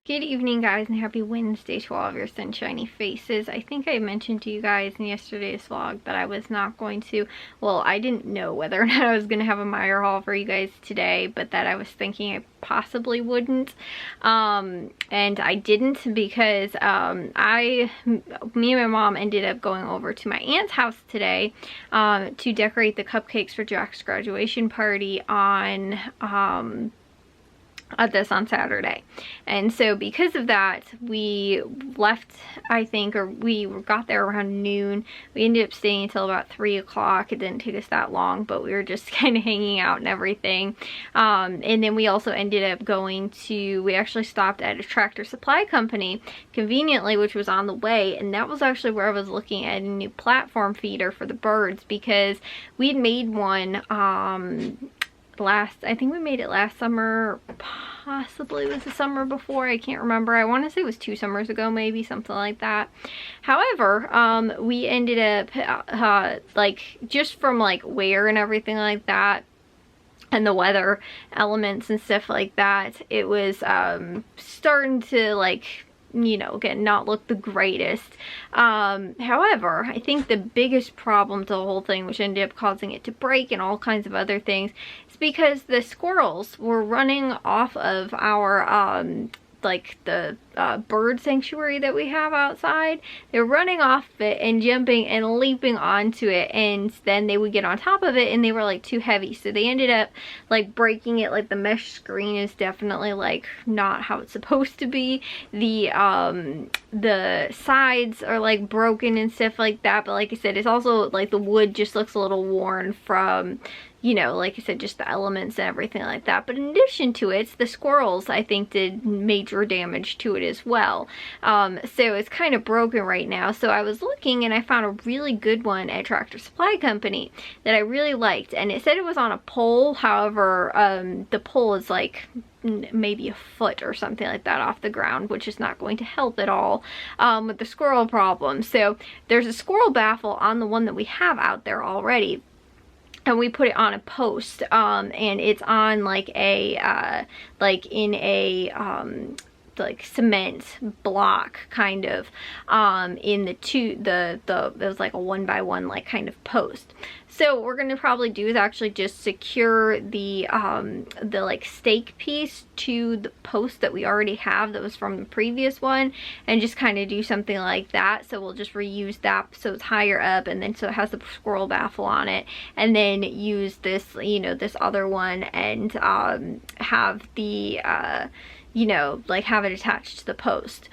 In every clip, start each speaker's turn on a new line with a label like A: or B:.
A: Good evening, guys, and happy Wednesday to all of your sunshiny faces. I think I mentioned to you guys in yesterday's vlog that I was not going to, well, I didn't know whether or not I was going to have a Meyer haul for you guys today, but that I was thinking I possibly wouldn't. And I didn't because me and my mom ended up going over to my aunt's house today to decorate the cupcakes for Jack's graduation party on on Saturday. And so because of that, we left, I think, or we got there around noon. We ended up staying until about 3 o'clock. It didn't take us that long, but we were just kind of hanging out and everything. And then we also ended up we actually stopped at a Tractor Supply Company conveniently, which was on the way, and that was actually where I was looking at a new platform feeder for the birds, because we'd made one I think we made it last summer, possibly was the summer before, I can't remember. I want to say it was 2 summers ago, maybe, something like that. However, we ended up just from wear and everything like that, and the weather elements and stuff like that, it was starting to again, not look the greatest. However, I think the biggest problem to the whole thing, which ended up causing it to break and all kinds of other things, is because the squirrels were running off of our the bird sanctuary that we have outside. They're running off of it and jumping and leaping onto it, and then they would get on top of it, and they were too heavy, so they ended up breaking it. The mesh screen is definitely not how it's supposed to be. The sides are broken and stuff like that, but like I said, it's also the wood just looks a little worn from, like I said, just the elements and everything like that. But in addition to it, the squirrels, I think, did major damage to it as well. So it's kind of broken right now. So I was looking and I found a really good one at Tractor Supply Company that I really liked. And it said it was on a pole. However, the pole is maybe a foot or something like that off the ground, which is not going to help at all with the squirrel problem. So there's a squirrel baffle on the one that we have out there already, and we put it on a post, and it's on in a cement block kind of in it was a 1x1 kind of post. So what we're gonna probably do is actually just secure the stake piece to the post that we already have that was from the previous one, and just kind of do something like that. So we'll just reuse that so it's higher up, and then so it has the squirrel baffle on it, and then use this this other one, and have the have it attached to the post.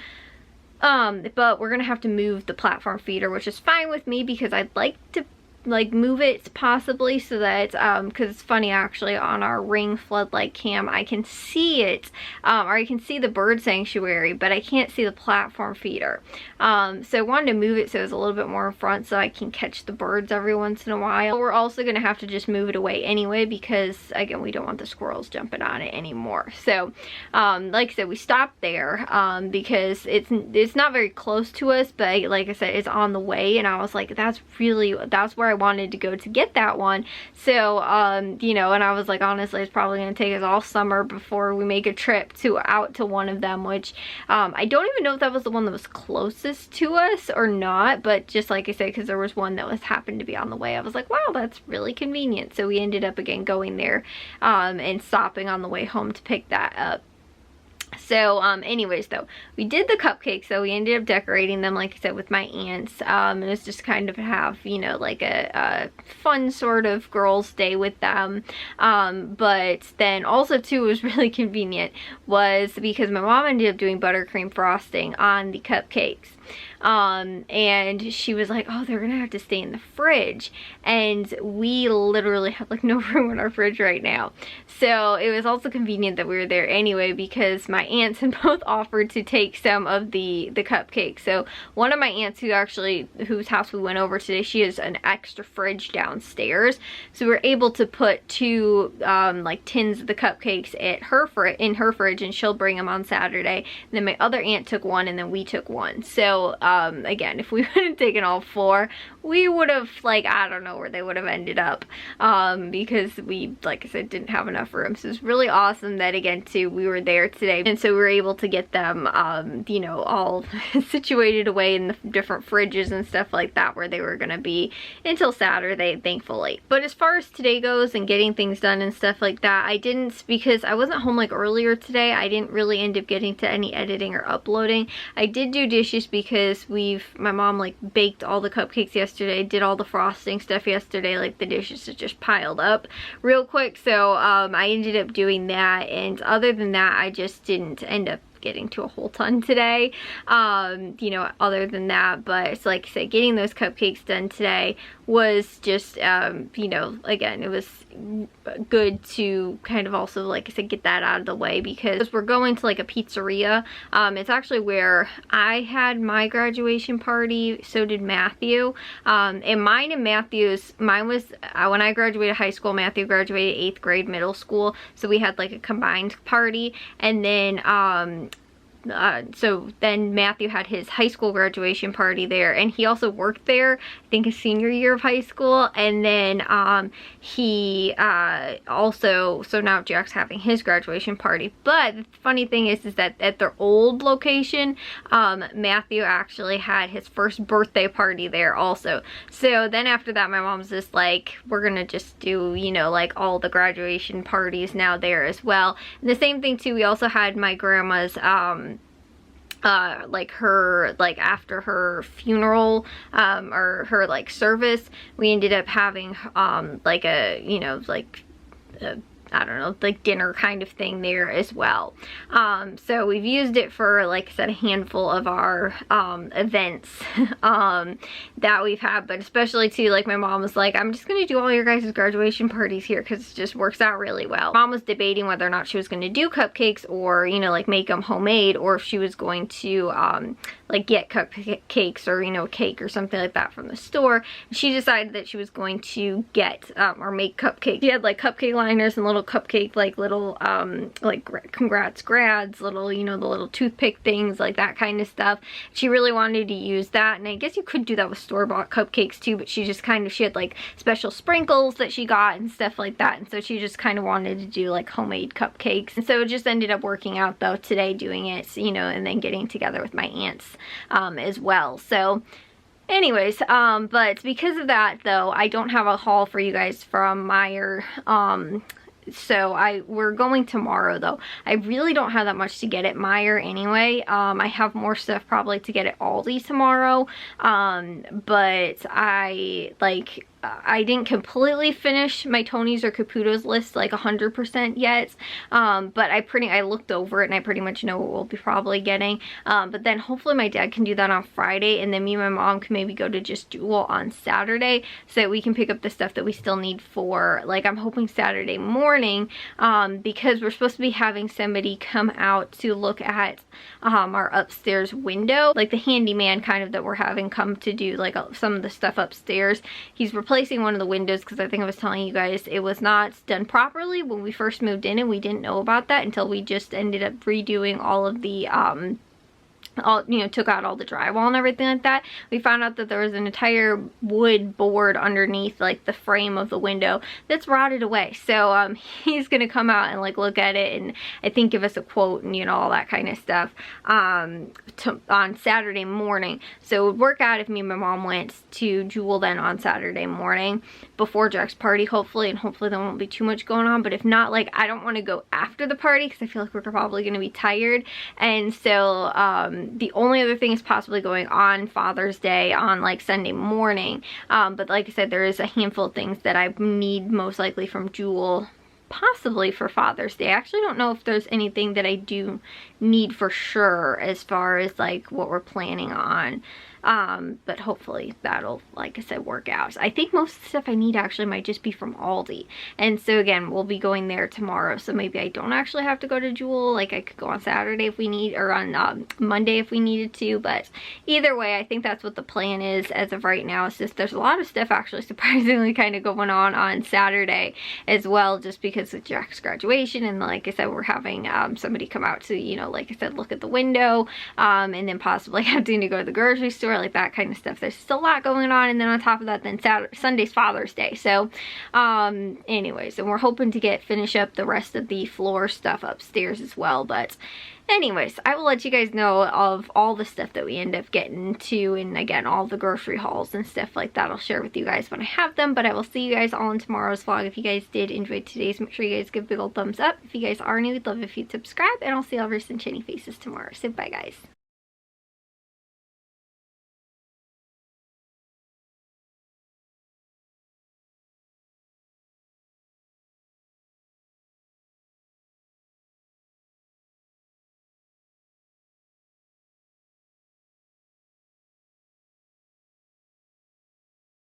A: But we're gonna have to move the platform feeder, which is fine with me because I'd like to move it possibly so that because it's funny, actually, on our Ring floodlight cam I can see it, or I can see the bird sanctuary, but I can't see the platform feeder. So I wanted to move it so it's a little bit more in front so I can catch the birds every once in a while. We're also gonna have to just move it away anyway because, again, we don't want the squirrels jumping on it anymore. So like I said, we stopped there because it's not very close to us, but like I said, it's on the way, and I was like, that's where I wanted to go to get that one. So and I was like, honestly, it's probably gonna take us all summer before we make a trip out to one of them, which I don't even know if that was the one that was closest to us or not, but just like I said, because there was one that happened to be on the way, I was like, wow, that's really convenient. So we ended up again going there and stopping on the way home to pick that up. So anyways, though, we did the cupcakes, so we ended up decorating them, like I said, with my aunts. It was just kind of have, a fun sort of girls' day with them. But then also, too, it was really convenient, was because my mom ended up doing buttercream frosting on the cupcakes. And she was like, oh, they're gonna have to stay in the fridge, and we literally have no room in our fridge right now. So it was also convenient that we were there anyway, because my aunts had both offered to take some of the cupcakes. So one of my aunts, whose house we went over today, she has an extra fridge downstairs, so we were able to put 2 tins of the cupcakes in her fridge, and she'll bring them on Saturday. And then my other aunt took one, and then we took one. So again, if we would have taken all 4, we would have, like, I don't know where they would have ended up, because we, like I said, didn't have enough room. So it's really awesome that, again, too, we were there today, and so we were able to get them, you know, all situated away in the different fridges and stuff like that where they were gonna be until Saturday, thankfully. But as far as today goes and getting things done and stuff like that, I didn't, because I wasn't home like earlier today, I didn't really end up getting to any editing or uploading. I did do dishes because my mom like baked all the cupcakes yesterday, did all the frosting stuff yesterday, like the dishes just piled up real quick. So I ended up doing that, and other than that, I just didn't end up getting to a whole ton today, you know, other than that. But it's like I said, getting those cupcakes done today was just, you know, again, it was good to kind of also, like I said, get that out of the way, because we're going to like a pizzeria. It's actually where I had my graduation party, so did Matthew, and mine and Matthew's, mine was when I graduated high school, Matthew graduated 8th grade middle school, so we had like a combined party. And then so then Matthew had his high school graduation party there, and he also worked there, I think his senior year of high school. And then he also, so now Jack's having his graduation party. But the funny thing is that at their old location, Matthew actually had his first birthday party there also. So then after that, my mom's just like, we're gonna just do, you know, like all the graduation parties now there as well. And the same thing too, we also had my grandma's like her, like after her funeral, or her like service, we ended up having like a, you know, like I don't know, like dinner kind of thing there as well. So we've used it for, like I said, a handful of our events that we've had, but especially too, like my mom was like, I'm just gonna do all your guys' graduation parties here because it just works out really well. Mom was debating whether or not she was gonna do cupcakes or, you know, like make them homemade, or if she was going to like get cupcakes or, you know, cake or something like that from the store. She decided that she was going to get or make cupcakes. She had like cupcake liners and little cupcake, like little like congrats grads, little, you know, the little toothpick things, like that kind of stuff. She really wanted to use that, and I guess you could do that with store-bought cupcakes too, but she just kind of, she had like special sprinkles that she got and stuff like that, and so she just kind of wanted to do like homemade cupcakes. And so it just ended up working out though today doing it, you know, and then getting together with my aunts as well. So anyways, but because of that though, I don't have a haul for you guys from Meijer. So we're going tomorrow though. I really don't have that much to get at Meijer anyway. I have more stuff probably to get at Aldi tomorrow. But I didn't completely finish my Tony's or Caputo's list like 100% yet, but I looked over it and I pretty much know what we'll be probably getting. But then hopefully my dad can do that on Friday, and then me and my mom can maybe go to just Jewel on Saturday so that we can pick up the stuff that we still need for, like, I'm hoping Saturday morning, because we're supposed to be having somebody come out to look at our upstairs window, like the handyman kind of that we're having come to do like some of the stuff upstairs. He's replacing one of the windows because I think I was telling you guys it was not done properly when we first moved in, and we didn't know about that until we just ended up redoing all of the you know, took out all the drywall and everything like that. We found out that there was an entire wood board underneath like the frame of the window that's rotted away. So he's gonna come out and like look at it and I think give us a quote and, you know, all that kind of stuff on Saturday morning. So it would work out if me and my mom went to Jewel then on Saturday morning before Jack's party, hopefully, and hopefully there won't be too much going on. But if not, like, I don't want to go after the party because I feel like we're probably going to be tired. And so the only other thing is possibly going on Father's Day on like Sunday morning. But like I said, there is a handful of things that I need most likely from Jewel, possibly for Father's Day. I actually don't know if there's anything that I do need for sure as far as like what we're planning on but hopefully that'll, like I said, work out. I think most of the stuff I need actually might just be from Aldi, and so again, we'll be going there tomorrow, so maybe I don't actually have to go to Jewel. Like, I could go on Saturday if we need, or on Monday if we needed to, but either way, I think that's what the plan is as of right now. It's just there's a lot of stuff actually surprisingly kind of going on Saturday as well, just because of Jack's graduation, and like I said, we're having somebody come out to, you know, like I said, look at the window, and then possibly having to go to the grocery store, like that kind of stuff. There's still a lot going on, and then on top of that, then Sunday's Father's Day. So anyways, and we're hoping to finish up the rest of the floor stuff upstairs as well. But anyways, I will let you guys know of all the stuff that we end up getting to, and again, all the grocery hauls and stuff like that I'll share with you guys when I have them. But I will see you guys all in tomorrow's vlog. If you guys did enjoy today's, make sure you guys give a big old thumbs up. If you guys are new, we'd love if you'd subscribe, and I'll see all of your sunshiny faces tomorrow. So bye guys.